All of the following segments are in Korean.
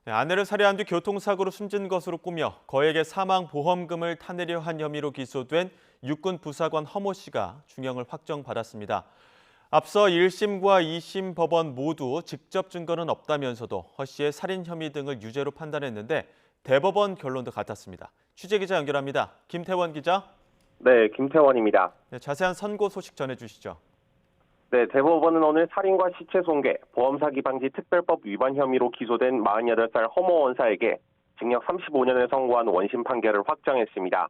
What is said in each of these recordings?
네, 아내를 살해한 뒤 교통사고로 숨진 것으로 꾸며 거액의 사망보험금을 타내려 한 혐의로 기소된 육군 부사관 허모 씨가 중형을 확정받았습니다. 앞서 1심과 2심 법원 모두 직접 증거는 없다면서도 허 씨의 살인 혐의 등을 유죄로 판단했는데 대법원 결론도 같았습니다. 취재기자 연결합니다. 김태원 기자. 네, 김태원입니다. 네, 자세한 선고 소식 전해주시죠. 네, 대법원은 오늘 살인과 시체 손괴, 보험 사기 방지 특별법 위반 혐의로 기소된 48살 허모 원사에게 징역 35년을 선고한 원심 판결을 확정했습니다.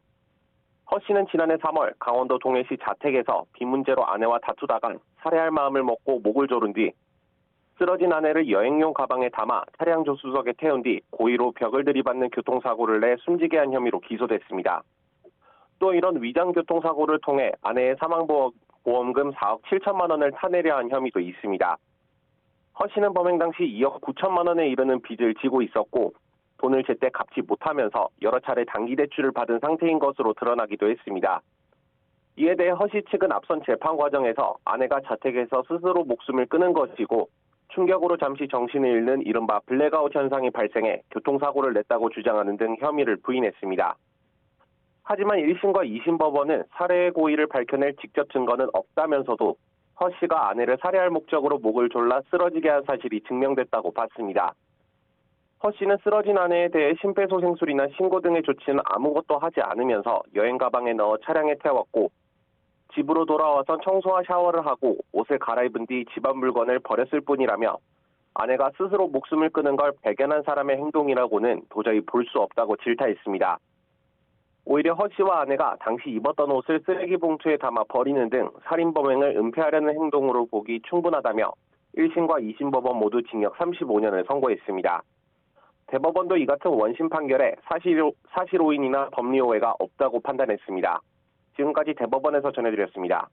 허 씨는 지난해 3월 강원도 동해시 자택에서 비 문제로 아내와 다투다가 살해할 마음을 먹고 목을 조른 뒤 쓰러진 아내를 여행용 가방에 담아 차량 조수석에 태운 뒤 고의로 벽을 들이받는 교통사고를 내 숨지게 한 혐의로 기소됐습니다. 또 이런 위장 교통사고를 통해 아내의 사망보험금 4억 7천만 원을 타내려 한 혐의도 있습니다. 허 씨는 범행 당시 2억 9천만 원에 이르는 빚을 지고 있었고 돈을 제때 갚지 못하면서 여러 차례 단기 대출을 받은 상태인 것으로 드러나기도 했습니다. 이에 대해 허 씨 측은 앞선 재판 과정에서 아내가 자택에서 스스로 목숨을 끊은 것이고 충격으로 잠시 정신을 잃는 이른바 블랙아웃 현상이 발생해 교통사고를 냈다고 주장하는 등 혐의를 부인했습니다. 하지만 1심과 2심 법원은 살해의 고의를 밝혀낼 직접 증거는 없다면서도 허 씨가 아내를 살해할 목적으로 목을 졸라 쓰러지게 한 사실이 증명됐다고 봤습니다. 허 씨는 쓰러진 아내에 대해 심폐소생술이나 신고 등의 조치는 아무것도 하지 않으면서 여행 가방에 넣어 차량에 태웠고 집으로 돌아와서 청소와 샤워를 하고 옷을 갈아입은 뒤 집안 물건을 버렸을 뿐이라며 아내가 스스로 목숨을 끊은 걸 배견한 사람의 행동이라고는 도저히 볼 수 없다고 질타했습니다. 오히려 허 씨와 아내가 당시 입었던 옷을 쓰레기 봉투에 담아 버리는 등 살인범행을 은폐하려는 행동으로 보기 충분하다며 1심과 2심 법원 모두 징역 35년을 선고했습니다. 대법원도 이 같은 원심 판결에 사실 오인이나 법리 오해가 없다고 판단했습니다. 지금까지 대법원에서 전해드렸습니다.